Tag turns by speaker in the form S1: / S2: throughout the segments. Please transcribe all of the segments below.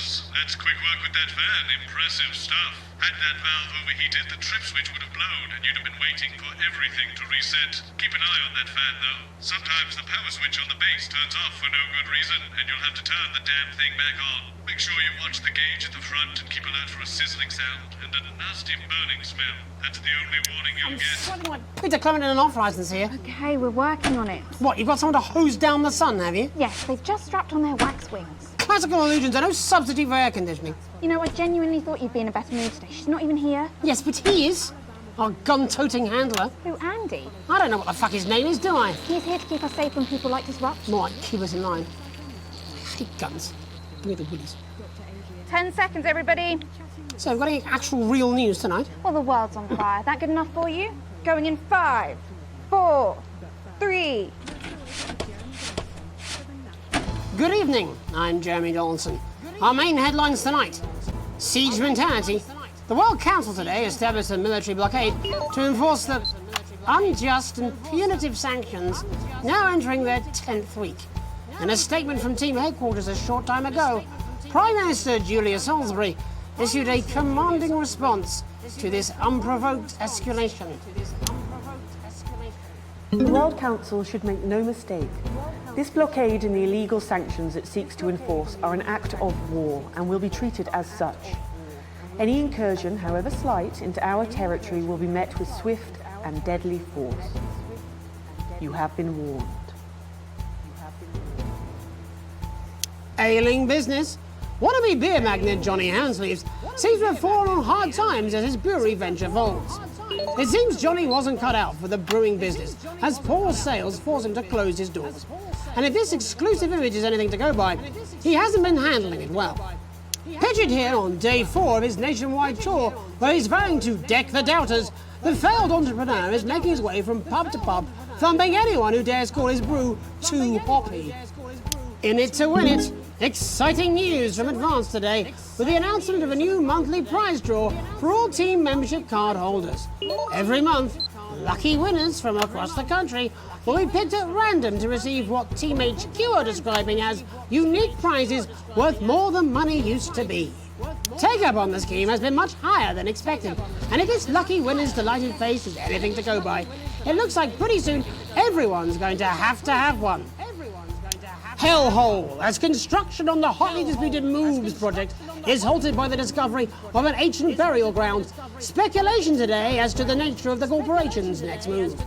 S1: Roz. That's quick work with that fan. Impressive stuff. Had that valve overheated, the trip switch would have blown, and you'd have been waiting for everything to reset. Keep an eye on that fan, though. Sometimes the power switch on the base turns off for no good reason, and you'll have to turn the damn thing back on. Make sure you watch the gauge at the front and keep alert for a sizzling sound and a nasty burning smell. That's the only warning you'll get.
S2: Sweating like Peter Clement in an off licence here.
S3: Okay, we're working on it.
S2: What, you've got someone to hose down the sun, have you?
S3: Yes, they've just strapped on their wax wings.
S2: Classical illusions are no substitute for air conditioning.
S3: You know, I genuinely thought you'd be in a better mood today. She's not even here.
S2: Yes, but he is. Our gun-toting handler.
S3: Who, Andy?
S2: I don't know what the fuck his name is, do I?
S3: He's here to keep us safe when people like disrupt.
S2: More like keep us in line. I hate guns. Bring the woodies.
S3: 10 seconds, everybody.
S2: So, we've got any actual real news tonight?
S3: Well, the world's on fire. That good enough for you? Going in 5, 4, 3.
S2: Good evening, I'm Jeremy Donaldson. Our main headlines tonight. Siege mentality. The World Council today established a military blockade to enforce the unjust and punitive sanctions now entering their 10th week. In a statement from team headquarters a short time ago, Prime Minister Julia Salisbury issued a commanding response to this unprovoked escalation.
S4: The World Council should make no mistake. This blockade and the illegal sanctions it seeks to enforce are an act of war and will be treated as such. Any incursion, however slight, into our territory will be met with swift and deadly force. You have been warned.
S2: Ailing business. Wannabe beer magnate Johnny Hansleeves seems to have fallen on hard times as his brewery venture folds. It seems Johnny wasn't cut out for the brewing business, as poor sales forced him to close his doors. And if this exclusive image is anything to go by, he hasn't been handling it well. Pictured here on day 4 of his nationwide tour, where he's vowing to deck the doubters, the failed entrepreneur is making his way from pub to pub, thumping anyone who dares call his brew too hoppy. In it to win it. Exciting news from Advance today with the announcement of a new monthly prize draw for all team membership card holders. Every month, lucky winners from across the country will be picked at random to receive what Team HQ are describing as unique prizes worth more than money used to be. Take-up on the scheme has been much higher than expected, and if this lucky winner's delighted face is anything to go by, it looks like pretty soon everyone's going to have one. Hellhole, as construction on the hotly disputed Moves project is halted by the discovery of an ancient burial ground. Speculation today as to the nature of the corporation's next move.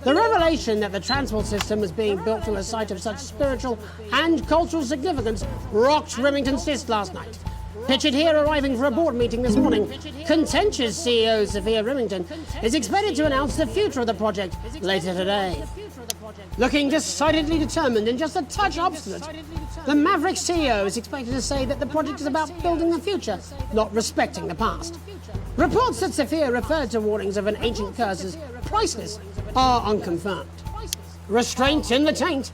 S2: The revelation that the transport system was being built to a site of such spiritual and cultural significance rocked Remington's fist last night. Pictured here arriving for a board meeting this morning, contentious CEO Sophia Remington is expected to announce the future of the project later today. Looking decidedly determined and just a touch obstinate, the Maverick CEO is expected to say that the project is about building the future, not respecting the past. Reports that Sophia referred to warnings of an ancient curse as priceless are unconfirmed. Restraint in the taint.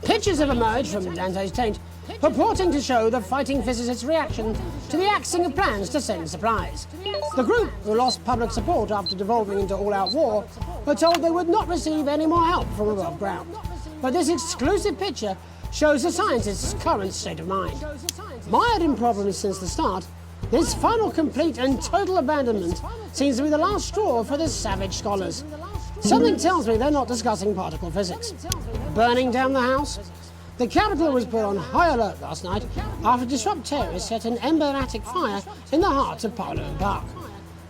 S2: Pictures have emerged from Dante's taint, purporting to show the fighting physicist's reaction to the axing of plans to send supplies. The group, who lost public support after devolving into all-out war, were told they would not receive any more help from above ground. But this exclusive picture shows the scientist's current state of mind. Mired in problems since the start, this final complete and total abandonment seems to be the last straw for the savage scholars. Something tells me they're not discussing particle physics. Burning down the house? The Capitol was put on high alert last night after disrupt terrorists set an emblematic fire in the heart of Parliament Park.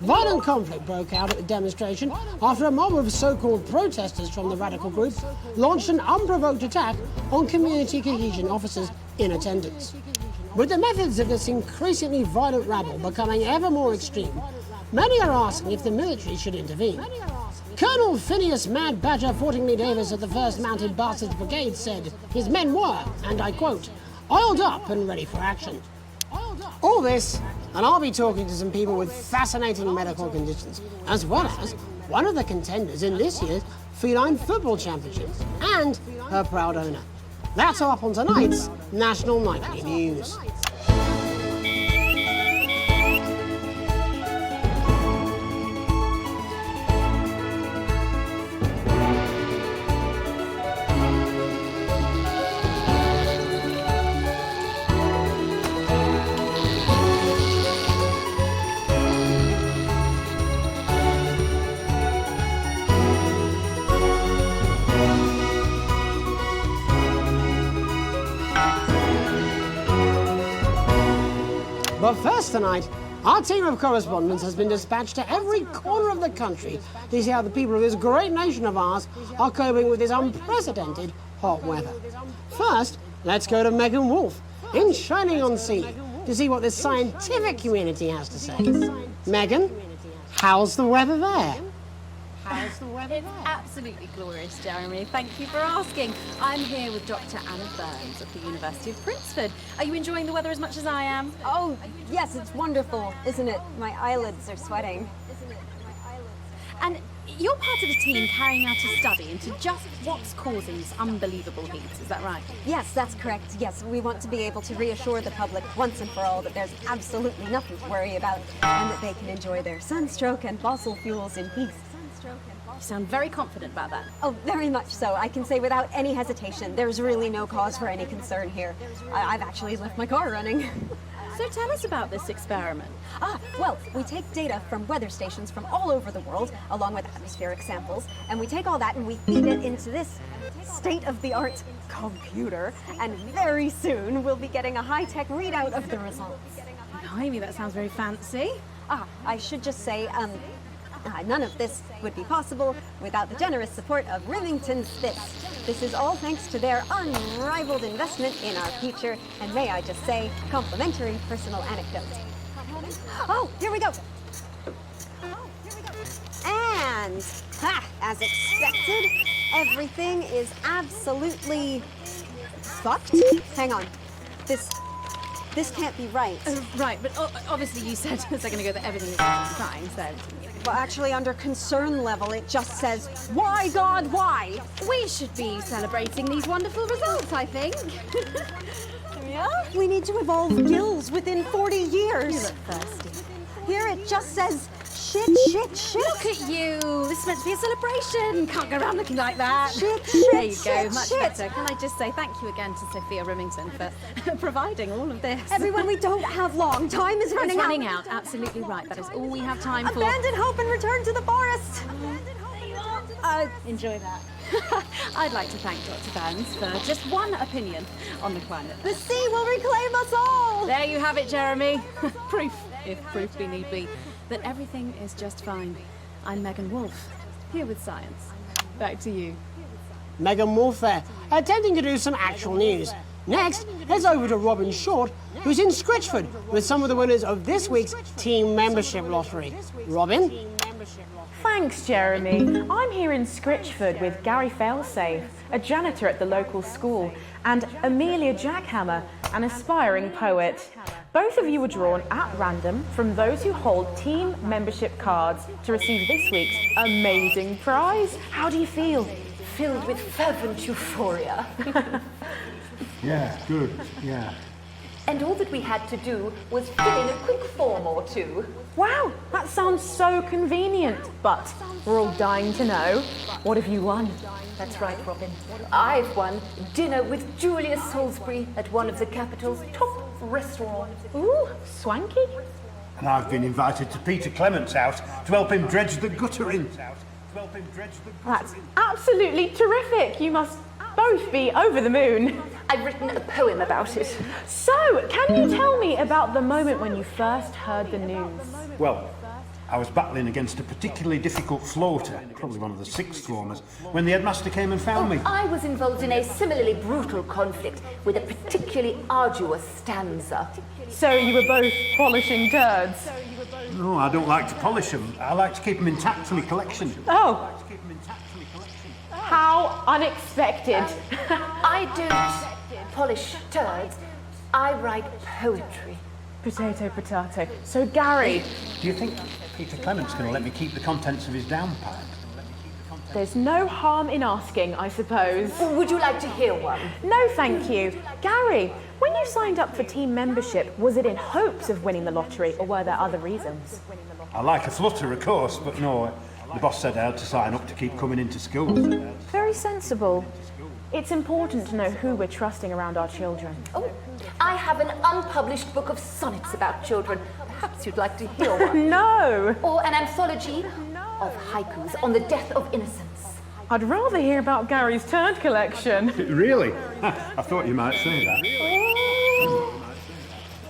S2: Violent conflict broke out at the demonstration after a mob of so-called protesters from the radical group launched an unprovoked attack on community cohesion officers in attendance. With the methods of this increasingly violent rabble becoming ever more extreme, many are asking if the military should intervene. Colonel Phineas Mad Badger Fortingly Davis of the 1st Mounted Bastards Brigade said his men were, and I quote, oiled up and ready for action. All this, and I'll be talking to some people with fascinating medical conditions, as well as one of the contenders in this year's Feline Football Championship, and her proud owner. That's all up on tonight's National Nightly News. But first tonight, our team of correspondents has been dispatched to every corner of the country to see how the people of this great nation of ours are coping with this unprecedented hot weather. First, let's go to Megan Wolf in Shining-on-Sea to see what this scientific community has to say. Megan, how's the weather there?
S5: It's absolutely glorious, Jeremy. Thank you for asking. I'm here with Dr. Anna Burns at the University of Princeton. Are you enjoying the weather as much as I am?
S6: Oh, yes, it's wonderful, isn't it? My eyelids are sweating.
S5: And you're part of a team carrying out a study into just what's causing this unbelievable heat, is that right?
S6: Yes, that's correct. Yes, we want to be able to reassure the public once and for all that there's absolutely nothing to worry about and that they can enjoy their sunstroke and fossil fuels in peace.
S5: You sound very confident about that.
S6: Oh, very much so. I can say without any hesitation, there's really no cause for any concern here. I've actually left my car running.
S5: So tell us about this experiment.
S6: Well, we take data from weather stations from all over the world, along with atmospheric samples, and we take all that and we feed it into this state-of-the-art computer, and very soon we'll be getting a high-tech readout of the results.
S5: Blimey, that sounds very fancy.
S6: I should just say, none of this would be possible without the generous support of Remington's Fist. This is all thanks to their unrivaled investment in our future, and may I just say, complimentary personal anecdote. Oh, here we go. And, as expected, everything is absolutely fucked. Hang on. This can't be right.
S5: Right, but obviously you said a second ago that everything is fine, so...
S6: Well, actually, under concern level, it just says, why, God, why?
S5: We should be celebrating these wonderful results, I think.
S6: Yeah? We need to evolve gills within 40 years.
S5: You look thirsty.
S6: Here it just says, shit.
S5: Look at you. This is meant to be a celebration. Can't go around looking like that.
S6: Shit.
S5: There you go, much better. Can I just say thank you again to Sophia Remington for providing all of this.
S6: Everyone, we don't have long. Time is running out.
S5: It's running out, absolutely right. That is all we have time for.
S6: Abandon hope and return to the forest.
S5: Enjoy that. I'd like to thank Dr. Burns for just one opinion on the climate.
S6: The sea will reclaim us all.
S5: There you have it, Jeremy. Proof, if proof we need be, that everything is just fine. I'm Megan Wolf, here with science. Back to you.
S2: Megan Wolf there, attempting to do some actual news. Next, heads over to Robin Short, who's in Scritchford with some of the winners of this week's team membership lottery. Robin?
S4: Thanks, Jeremy. I'm here in Scritchford with Gary Failsafe, a janitor at the local school, and Amelia Jackhammer, an aspiring poet. Both of you were drawn at random from those who hold team membership cards to receive this week's amazing prize. How do you feel?
S7: Filled with fervent euphoria.
S8: Yeah, good, yeah.
S7: And all that we had to do was fill in a quick form or two.
S4: Wow, that sounds so convenient, but we're all dying to know, what have you won?
S7: That's right, Robin. I've won dinner with Julius Salisbury at one of the capital's top restaurants.
S4: Ooh, swanky.
S8: And I've been invited to Peter Clement's house to help him dredge the guttering.
S4: That's absolutely terrific. You must both be over the moon.
S7: I've written a poem about it.
S4: So, can you tell me about the moment when you first heard the news?
S8: Well, I was battling against a particularly difficult floater, probably one of the sixth formers, when the headmaster came and found me.
S7: I was involved in a similarly brutal conflict with a particularly arduous stanza.
S4: So you were both polishing turds?
S8: No, I don't like to polish them. I like to keep them intact for my collection.
S4: Oh. How unexpected.
S7: I don't polish turds. I write poetry.
S4: Potato. So, Gary...
S8: Do you think Peter Clement's going to let me keep the contents of his downpipe?
S4: There's no harm in asking, I suppose.
S7: Would you like to hear one?
S4: No, thank you. Gary, when you signed up for team membership, was it in hopes of winning the lottery, or were there other reasons?
S8: I like a flutter, of course, but no, the boss said I had to sign up to keep coming into school.
S4: Very sensible. It's important to know who we're trusting around our children.
S7: Oh, I have an unpublished book of sonnets about children. Perhaps you'd like to hear one.
S4: No!
S7: Or an anthology of haikus on the death of innocence.
S4: I'd rather hear about Gary's turd collection.
S8: Really? I thought you might say that.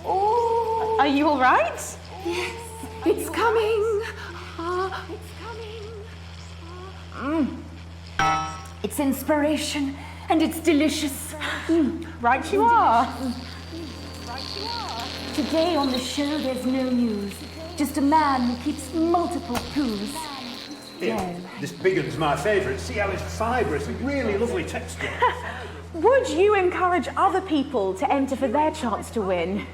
S7: Oh.
S4: Are
S9: Are you all right?
S7: Yes, it's coming. It's inspiration and it's delicious.
S9: Right you are.
S7: Today on the show there's no news, just a man who keeps multiple poos.
S8: Here, this big one's my favourite. See how it's fibrous, really lovely texture.
S9: Would you encourage other people to enter for their chance to win?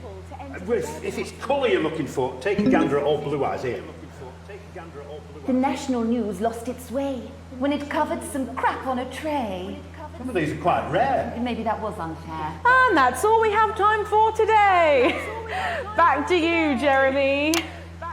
S8: If it's colour you're looking for, take a gander at old Blue Eyes here.
S7: The national news lost its way when it covered some crap on a tray.
S8: Some of these are quite rare.
S7: Maybe that was unfair.
S9: And that's all we have time for today. Back to you, Jeremy.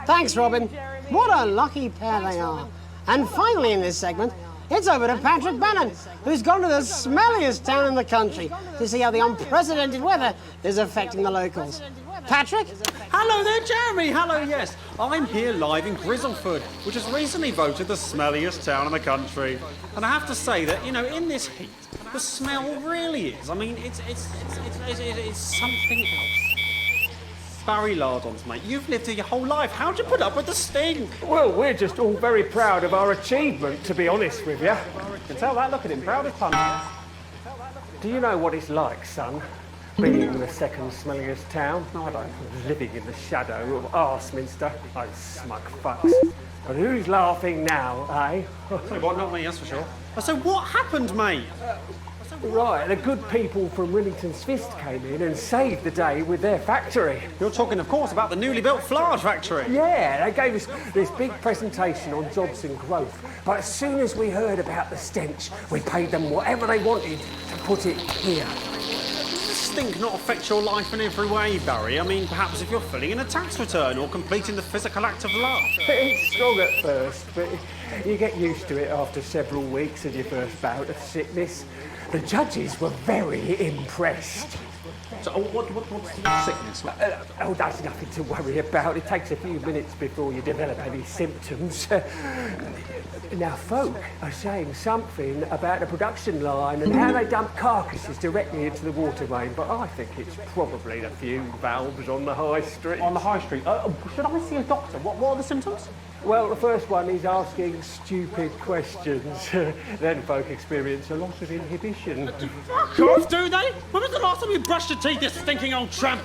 S2: Thanks, Robin. What a lucky pair they are. And finally in this segment, it's over to Patrick Bannon, who's gone to the smelliest town in the country to see how the unprecedented weather is affecting the locals. Patrick?
S10: Hello there, Jeremy. Hello, yes. I'm here live in Grizzleford, which has recently voted the smelliest town in the country. And I have to say that, you know, in this heat, the smell really is. I mean, it's something else. Barry Lardons, mate, you've lived here your whole life. How'd you put up with the stink?
S11: Well, we're just all very proud of our achievement, to be honest with you.
S10: You can tell that, look at him, proud as punch.
S11: Do you know what it's like, son? Being the second smelliest town?
S10: No, I don't.
S11: Living in the shadow of Arseminster. Those smug fucks. But who's laughing now, eh?
S10: What, not me, that's for sure. So what happened, mate?
S11: Right, the good people from Rillington's Fist came in and saved the day with their factory.
S10: You're talking, of course, about the newly built flour factory.
S11: Yeah, they gave us this big presentation on jobs and growth. But as soon as we heard about the stench, we paid them whatever they wanted to put it here.
S10: Does stink not affect your life in every way, Barry? I mean, perhaps if you're filling in a tax return or completing the physical act of love.
S11: It's strong at first, but you get used to it after several weeks of your first bout of sickness. The judges were very impressed.
S10: So, what's the sickness?
S11: Oh, that's nothing to worry about. It takes a few minutes before you develop any symptoms. Now, folk are saying something about the production line and how they dump carcasses directly into the water main, but I think it's probably the fume valves on the high street.
S10: On the high street? Should I see a doctor? What are the symptoms?
S11: Well, the first one is asking stupid questions. Then folk experience a loss of inhibition.
S10: Fuck off, do they? When was the last time you brushed your teeth, this stinking old tramp?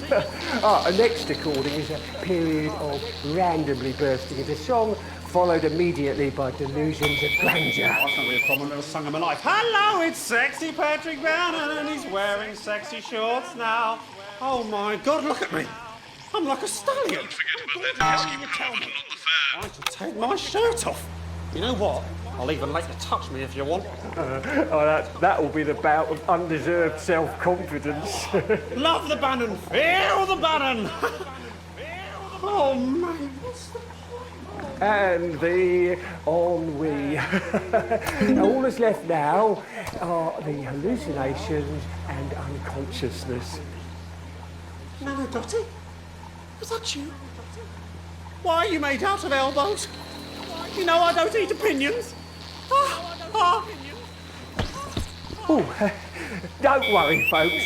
S11: Next recording is a period of randomly bursting into song, followed immediately by delusions of grandeur.
S10: That's not really a problem, I've never sung in my life. Hello, it's sexy Patrick Bannon, and he's wearing sexy shorts now. Oh my God, look at me. I'm like a stallion.
S1: Don't forget about that pesky promenade on the fair.
S10: I should take my shirt off. You know what? I'll even let you touch me if you want.
S11: That will be the bout of undeserved self-confidence.
S10: Love the Bannon. Feel the Bannon. Oh, man.
S11: And the ennui. All that's left now are the hallucinations and unconsciousness.
S10: No, Dottie. Was that you? Why are you made out of elbows? You know I don't eat opinions.
S11: Oh, don't worry, folks.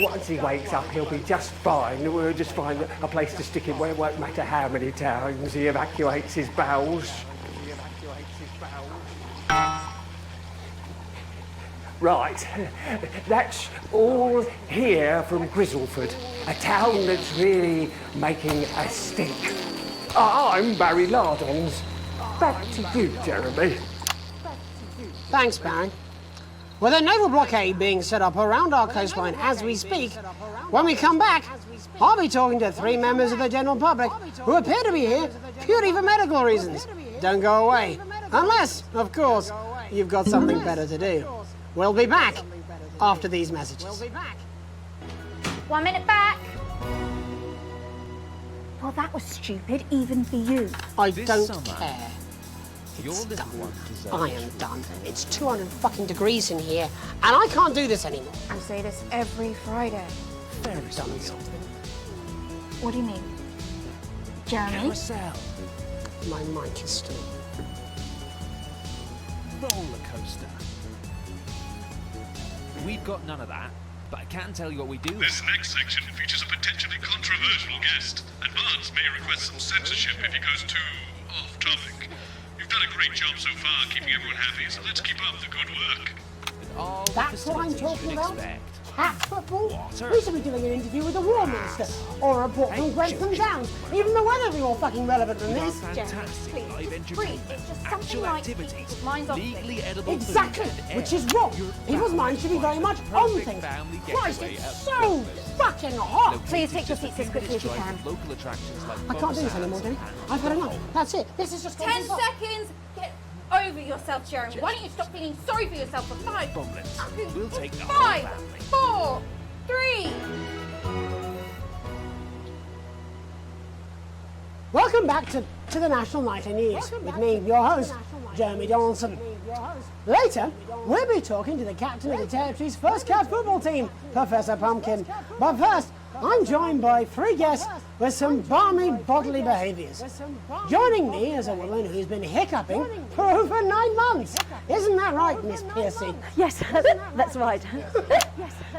S11: Once he wakes up, he'll be just fine. We'll just find a place to stick him where it won't matter how many times he evacuates his bowels. Right, that's all here from Grizzleford, a town that's really making a stink. I'm Barry Lardons. Back to you, Jeremy.
S2: Thanks, Barry. With a naval blockade being set up around our coastline as we speak, when we come back, I'll be talking to 3 members of the general public who appear to be here purely for medical reasons. Don't go away. Unless, of course, you've got something better to do. We'll be back after these messages.
S3: 1 minute back.
S12: Well, that was stupid, even for you.
S2: I don't care. It's done. I am done. It's 200 fucking degrees in here, and I can't do this anymore.
S3: I say this every Friday.
S2: Very done something.
S12: What do you mean? Jeremy?
S2: Carousel. My mic is still.
S13: Roller coaster. We've got none of that. but I can tell you what we do.
S1: This next section features a potentially controversial guest, and Barnes may request some censorship if he goes too off-topic. You've done a great job so far keeping everyone happy, so let's keep up the good work.
S2: That's what I'm talking about? Cat football? We should be doing an interview with the War Minister, or a report from Grantham Downs. Even the weather would be more fucking relevant than this.
S3: Please, breathe. It's just something like people's minds off things.
S2: Exactly, which is wrong. People's minds should be very much on things. Christ, it's so fucking hot.
S3: Please take your seats as quickly as you can.
S2: I can't do this anymore, Jenny. I've had enough. That's it. This is just
S3: 10 seconds. Get over yourself, Jeremy. Why don't you stop feeling sorry for yourself for 5 seconds?
S13: We'll take the
S3: 5, 4, 3.
S2: Welcome back to the National Nightly News with me, your host, Jeremy Donaldson. Later, we'll be talking to the captain of the Territory's first cat football team, Professor Pumpkin. But first, I'm joined by 3 guests with some balmy bodily behaviours. Joining me is a woman who's been hiccuping for over 9 months. Isn't that right, Miss Piercy?
S14: Yes, that's right.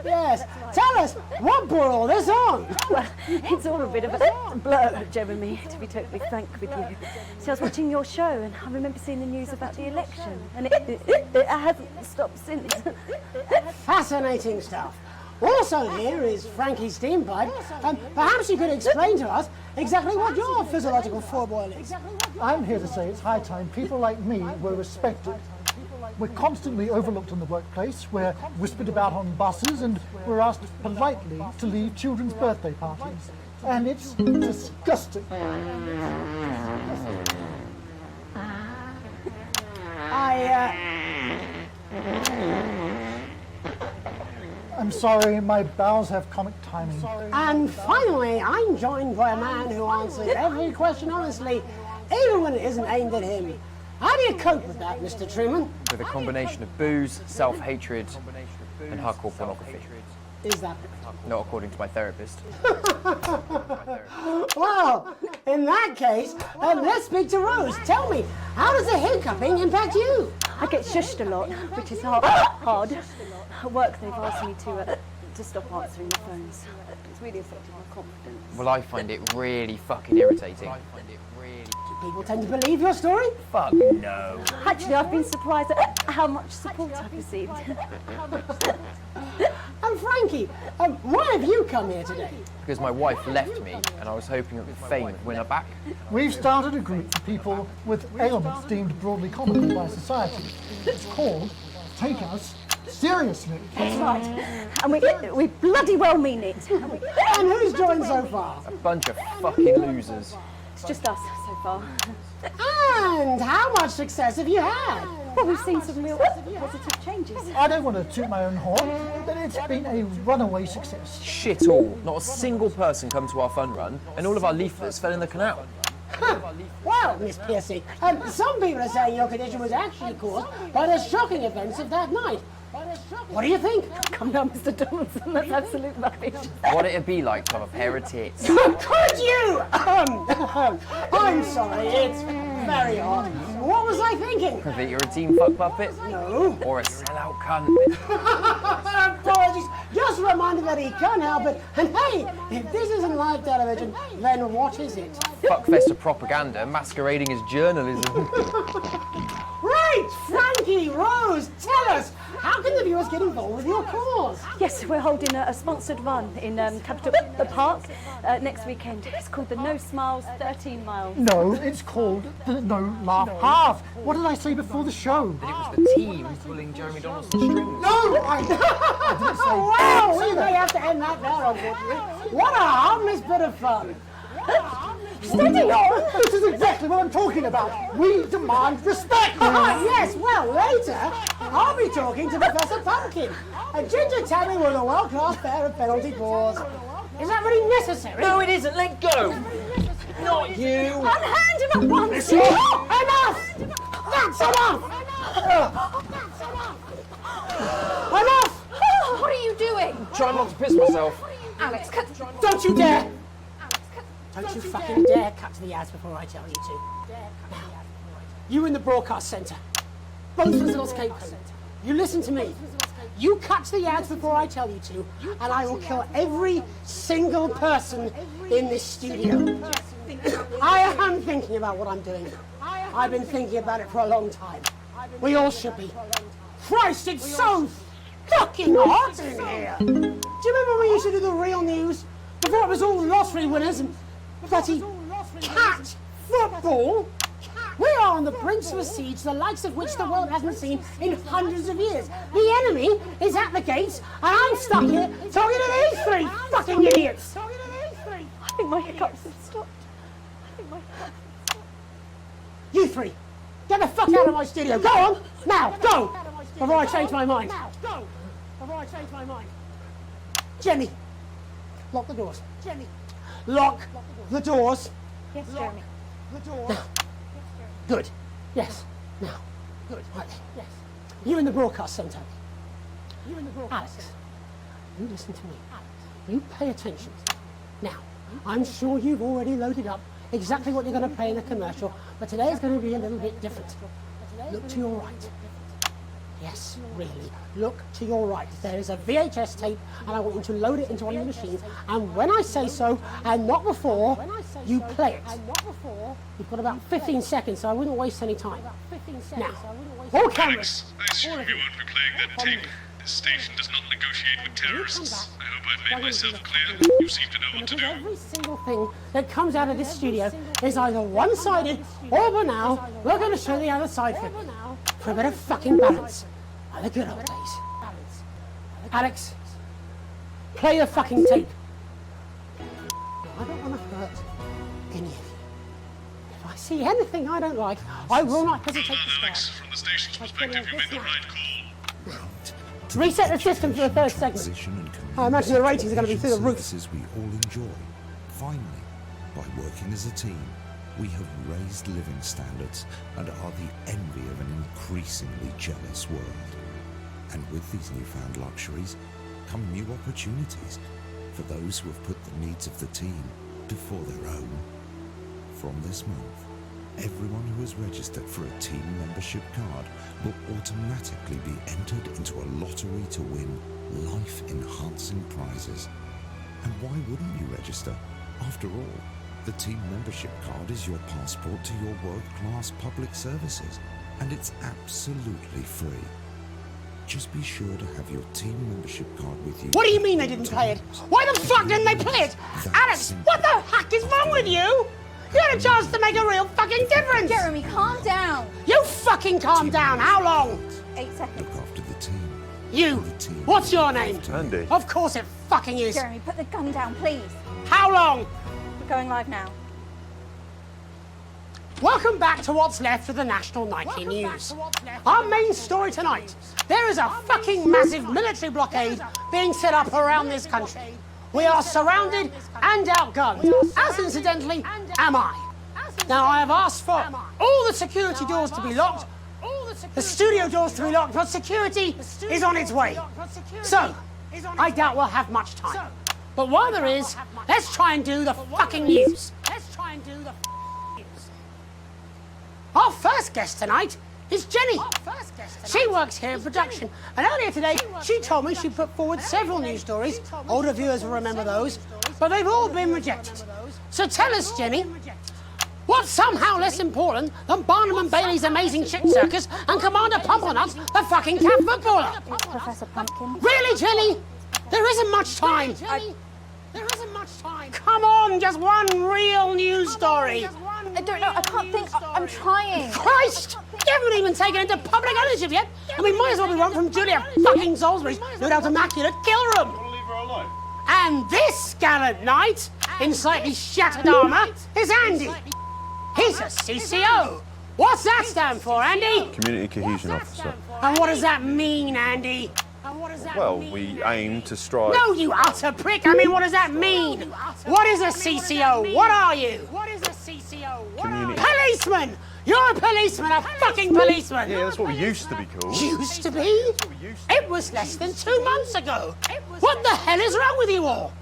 S2: Yes. Tell us, what brought all this on?
S14: Well, it's all a bit of a blur, Jeremy, to be totally frank with you. See, I was watching your show and I remember seeing the news about the election, and it hasn't stopped since.
S2: Fascinating stuff. Also here is Frankie Steampipe. Perhaps you could explain to us exactly what your physiological foreboil is.
S15: I'm here to say it's high time people like me were respected. We're constantly overlooked in the workplace, we're whispered about on buses, and we're asked politely to leave children's birthday parties. And it's disgusting. I'm sorry, my bowels have comic timing.
S2: And finally, I'm joined by a man who answers every question honestly, even when it isn't aimed at him. How do you cope with that, Mr. Truman?
S16: With a combination of booze, self-hatred, and hardcore pornography.
S2: Is that?
S16: Not according to my therapist.
S2: Well, in that case, let's speak to Rose. Tell me, how does the hiccuping impact you?
S14: I get shushed a lot, which is hard. At work, they've asked me to stop answering the phones. It's really affected my confidence.
S16: Well, I find it really fucking irritating.
S2: Do people tend to believe your story?
S16: Fuck no.
S14: Actually, I've been surprised at how much support I've received.
S2: And Frankie, why have you come here today?
S16: Because my wife left me, and I was hoping that the fame would win her back.
S15: We've started a group for people with ailments deemed broadly comical by society. It's called Take Us Seriously.
S14: That's right. And we bloody well mean it.
S2: And who's joined so far?
S16: A bunch of fucking losers.
S14: It's just us so far.
S2: And how much success have you had?
S14: Well, we've seen some real positive changes.
S15: I don't want to toot my own horn, but it's been a runaway success.
S16: Shit all. Not a single person come to our fun run, and all of our leaflets fell in the canal.
S2: Well, Miss Piercy, some people are saying your condition was actually caused by the shocking events of that night. What do you think?
S14: Come down, Mr. Donaldson, that's absolute rubbish.
S16: What it'd be like to have a pair of tits.
S2: Could you? I'm sorry, it's very hot. What was I thinking?
S16: That you're a team fuck puppet?
S2: No.
S16: Or a sellout cunt?
S2: Apologies, just reminded that he can't help it. And hey, if this isn't live television, then what is it?
S16: Fuckfest of propaganda masquerading as journalism.
S2: Right, Frankie, Rose, tell us, how can the viewers get involved with your cause?
S14: Yes, we're holding a sponsored run in Capital Park next weekend. It's called the No Smiles 13 Miles.
S15: No, it's called the No Laugh Half. What did I say before the show?
S16: That it was the team pulling Jeremy Donaldson's strings.
S15: No, I didn't say.
S2: Wow, we may have to end that there, unfortunately. What a harmless bit of fun.
S15: Steady on! This is exactly what I'm talking about. We demand respect.
S2: Yes, well, later, I'll be talking to Professor Pumpkin, a ginger tabby with a world-class pair of penalty paws. Is that really necessary?
S16: No, it isn't. Let go. Not you.
S2: Unhand him at once. Enough! That's enough! Enough!
S3: What are you doing?
S16: Trying not to piss myself.
S3: Alex, cut.
S2: Don't you dare! Don't you fucking dare cut to the ads before I tell you to. Now, you in the broadcast centre, both with little scapegoat, you listen to me. you cut the ads before I tell you to, and I will kill every single person in this studio. I am thinking about what I'm doing. I've been thinking about it for a long time. We all should be. Christ, it's so fucking hot in here. Do you remember when we used to do the real news? Before it was all lottery winners and bloody cat football? We are on the brink of a siege, the likes of which the world hasn't seen in hundreds of years. The enemy is at the gates, and I'm stuck here talking to these three fucking idiots.
S14: I think my hiccups have stopped.
S2: You three, get the fuck out of my studio. Go on, now, go, before I change my mind. Jenny, lock the doors. Lock the doors.
S14: Yes, Jeremy.
S2: Now. Good. Yes. Now. Good. Right. Yes. You in the broadcast centre. Alex, you listen to me. You pay attention. Now, I'm sure you've already loaded up exactly what you're going to play in the commercial, but today is going to be a little bit different. Look to your right. Yes, really. Look to your right. There is a VHS tape, and I want you to load it into one of your machines. And when I say so, and not before, you play it. You've got about 15 seconds, so I wouldn't waste any time. Now, all cameras.
S1: I assume you won't be playing that tape. This station does not negotiate with terrorists. I hope I've made myself clear. You seem to know what to do.
S2: Every single thing that comes out of this studio is either one-sided or banal. We're going to show the other side for a bit of fucking balance. Like the good old days. Alex, play the fucking tape. I don't want to hurt any of you. If I see anything I don't like, I will not hesitate to start.
S1: Alex, from the station's perspective, you made the right call.
S2: Reset the system for the third segment. I imagine the ratings are going to be through the roof.
S13: We all enjoy. Finally, by working as a team, we have raised living standards and are the envy of an increasingly jealous world. And with these newfound luxuries come new opportunities for those who have put the needs of the team before their own. From this month, everyone who has registered for a team membership card will automatically be entered into a lottery to win life-enhancing prizes. And why wouldn't you register? After all, the team membership card is your passport to your world-class public services, and it's absolutely free. Just be sure to have your team membership card with you.
S2: What do you mean they didn't play it? Why the fuck didn't they play it? Alex, what the heck is wrong with you? You had a chance to make a real fucking difference!
S3: Jeremy, calm down!
S2: You fucking calm down! How long?
S3: 8 seconds.
S13: Look after the team.
S2: You! What's your name?
S17: Andy.
S2: Of course it fucking is!
S3: Jeremy, put the gun down, please.
S2: How long?
S3: We're going live now.
S2: Welcome back to what's left of the National Nightly News. Our main story tonight. There is a fucking massive military blockade being set up around this country. We are surrounded and outgunned, as incidentally am I. Now I have asked for all the security doors to be locked, the studio doors to be locked, but security is on its way. So, I doubt we'll have much time. But while there is, let's try and do the fucking news. Our first guest tonight is Jenny. She works here in production, and earlier today she told me she put forward several news stories. Older viewers will remember those, but they've all been rejected. So tell us, Jenny, what's somehow less important than Barnum and Bailey's Amazing Chick Circus and Commander Pumpernuts, the fucking cat footballer?
S3: It's Professor Pumpkin.
S2: Really, Jenny? There isn't much time. Come on, just one real news story.
S3: I don't know, I can't think. I'm trying.
S2: Christ! You haven't even taken into public ownership yet, and we might as well be run from Julia fucking Salisbury's no doubt immaculate kill room. And this gallant knight, in slightly shattered armour, is Andy. He's a CCO. What's that stand for, Andy?
S17: Community Cohesion Officer.
S2: And what does that mean, Andy?
S17: Well, we aim to strive...
S2: No, you utter prick! I mean, what does that mean? What is a CCO? What are you?
S17: Community...
S2: Policeman! You're a policeman, a fucking policeman!
S17: Yeah, that's what we used to be called.
S2: Used to be? It was less than 2 months ago. What the hell is wrong with you all?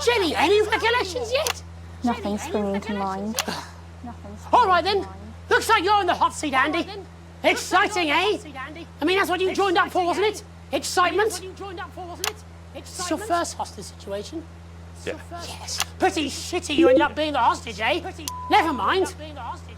S2: Jenny, any recollections yet?
S3: Nothing's springing to mind.
S2: All right then. Looks like you're in the hot seat, Andy. Exciting, eh? I mean, that's what you joined up for, wasn't it? Excitement? What you joined up for, wasn't it? It's your first hostage situation.
S17: Yeah.
S2: Yes. Pretty shitty you ended up being the hostage, eh? Never mind.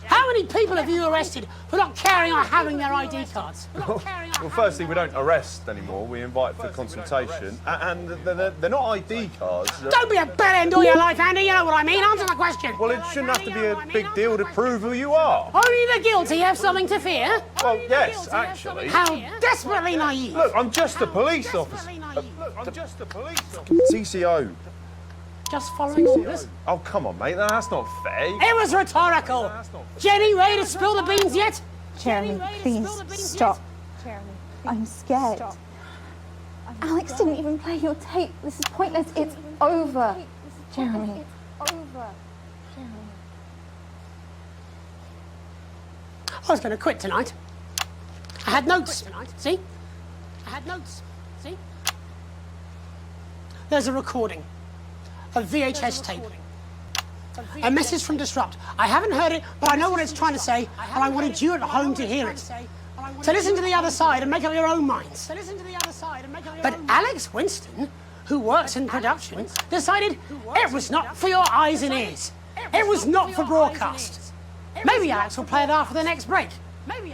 S2: How many people have you arrested for not carrying or having their ID cards?
S17: Well, firstly, we don't arrest anymore. We invite for consultation. And they're not ID cards.
S2: Don't be a bellend all your life, Andy. You know what I mean. Answer the question.
S17: Well, it shouldn't have to be a big deal to prove who you are.
S2: Only the guilty have something to fear?
S17: Well, yes, actually.
S2: How desperately naive.
S17: Look, I'm just a police officer. CCO.
S2: Just following orders?
S17: Oh, come on, mate. That's not fair.
S2: It was rhetorical. Jenny, ready to spill the beans yet?
S3: Jeremy, please stop. I'm scared. Alex didn't even play your tape. This is pointless. It's over. Jeremy.
S2: I was going to quit tonight. I had notes. See? I had notes. See? There's a recording. A VHS tape. A message from Disrupt. I haven't heard it, but I know what it's trying to say, and I wanted you at home to hear it. To listen to the other side and make up your own minds. But Alex Winston, who works in production, decided it was not for your eyes and ears. It was not for broadcast. Maybe Alex will play it after the next break.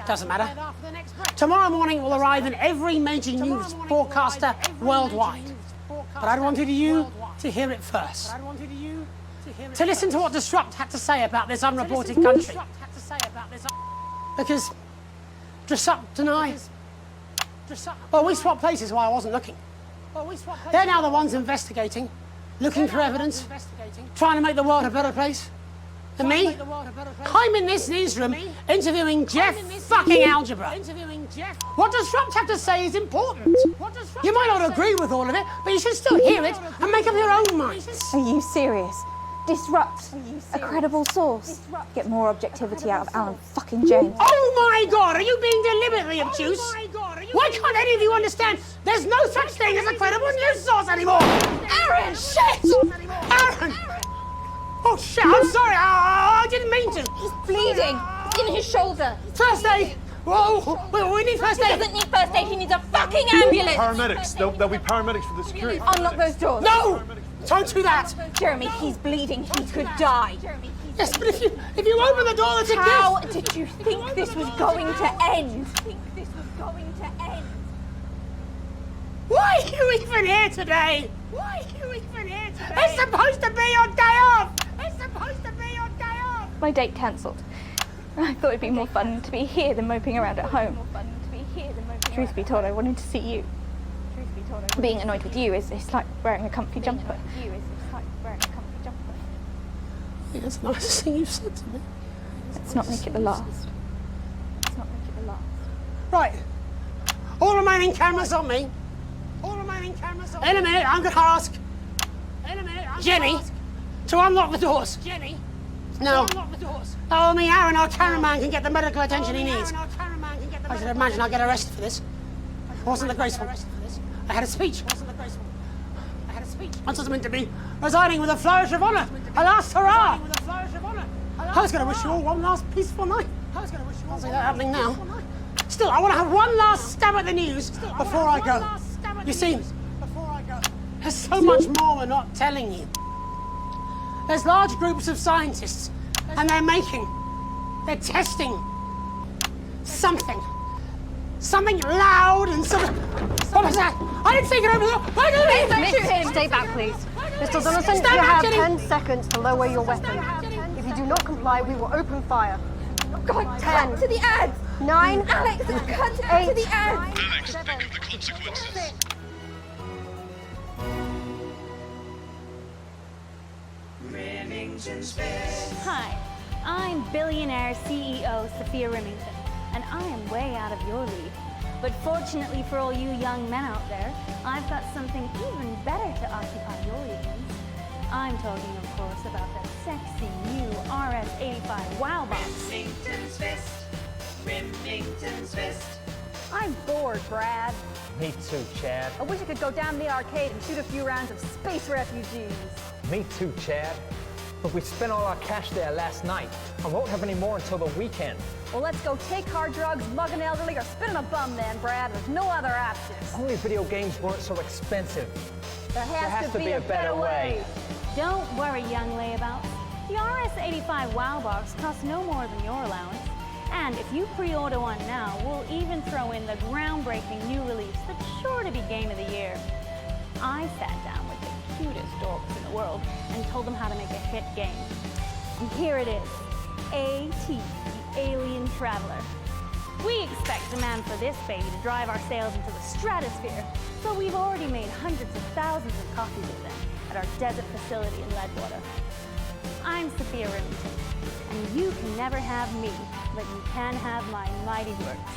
S2: Doesn't matter. Tomorrow morning it will arrive in every major news broadcaster worldwide. But I wanted you to hear it first. To listen to what Disrupt had to say about this unreported country. Because Disrupt and I, well, we swapped places while I wasn't looking. They're now the ones investigating, looking for evidence, trying to make the world a better place. And me, I'm in this newsroom interviewing Jeff fucking Algebra. What Disrupt have to say is important. You might not agree with all of it, but you should still hear it and make up your own minds.
S3: Are you serious? Disrupt. A credible source. Get more objectivity out of Alan fucking James.
S2: Oh my God, are you being deliberately obtuse? Why can't any of you understand there's no such thing as a credible news source anymore? Aaron, shit! Aaron! Oh shit, I'm sorry, I didn't mean to.
S3: He's bleeding. It's in his shoulder.
S2: First aid! Whoa, we need first aid.
S3: He doesn't need first aid, he needs a fucking ambulance.
S17: Paramedics. There'll be paramedics for the security.
S3: Unlock those doors.
S2: No! Don't do that!
S3: Jeremy, he's bleeding. He could die.
S2: Yes, but if you open the door, that's a gift.
S3: How did you think this was going to end?
S2: Why are you even here today? It's supposed to be your day off!
S3: My date cancelled. I thought it'd be more fun to be here than moping around at home. Truth be told, I wanted to see you. Being annoyed with you is like wearing a comfy jumper.
S2: Yeah, that's the nicest thing you've said to me.
S3: Let's not make it the last.
S2: Right. All remaining cameras on me. In a minute, I'm going to ask Jenny to unlock the doors. No. Oh, me, Aaron, our cameraman, can get the medical attention he needs. I should imagine I'll get arrested for this. It wasn't the graceful. I had a speech. I was meant to be resigning with a flourish of honour. A last hurrah. I was going to wish you all one last peaceful night. I'll see that happening now. Still, I want to have one last stab at the news before I go. You see, there's so much more we're not telling you. There's large groups of scientists, and they're testing something loud and something. What was that? I didn't think it over the. Why did
S3: Don't shoot him. Stay back, please.
S6: Mr. Donaldson, you have 10 seconds to lower your weapon. If you do not comply, we will open fire.
S3: God,
S6: 10.
S3: cut to the ads.
S6: 9.
S3: Alex, cut to the ads.
S1: Alex, think of the consequences.
S18: Hi, I'm billionaire CEO Sophia Remington, and I am way out of your league. But fortunately for all you young men out there, I've got something even better to occupy your evenings. I'm talking, of course, about the sexy new RS-85 Wow Box.
S19: Remington's Fist.
S14: I'm bored, Brad.
S20: Me too, Chad.
S14: I wish I could go down to the arcade and shoot a few rounds of Space Refugees.
S20: Me too, Chad.
S19: But we spent all our cash there last night and won't have any more until the weekend.
S14: Well, let's go take hard drugs, mug an elderly, or spin 'em a bum then, Brad. There's no other options.
S19: Only video games weren't so expensive.
S14: There has to be a better way.
S18: Don't worry, young layabouts. The RS-85 WOW box costs no more than your allowance. And if you pre-order one now, we'll even throw in the groundbreaking new release that's sure to be Game of the Year. I sat down with the cutest dorks in the world and told them how to make a hit game. And here it is, A.T., the Alien Traveler. We expect demand for this baby to drive our sales into the stratosphere, so we've already made hundreds of thousands of copies of them at our desert facility in Leadwater. I'm Sophia Remington, and you can never have me, but you can have my mighty works.